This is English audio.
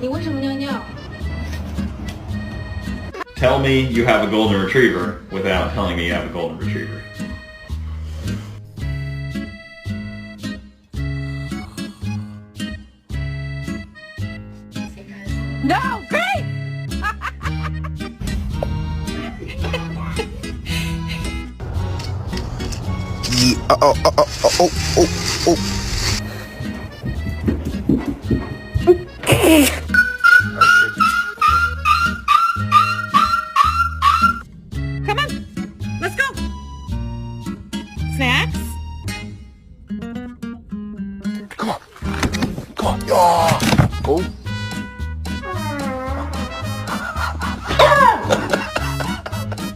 你为什么尿尿？ Tell me you have a golden retriever without telling me you have a golden retriever. No, great! Come on, let's go. Snacks? Come on. Come on. Oh.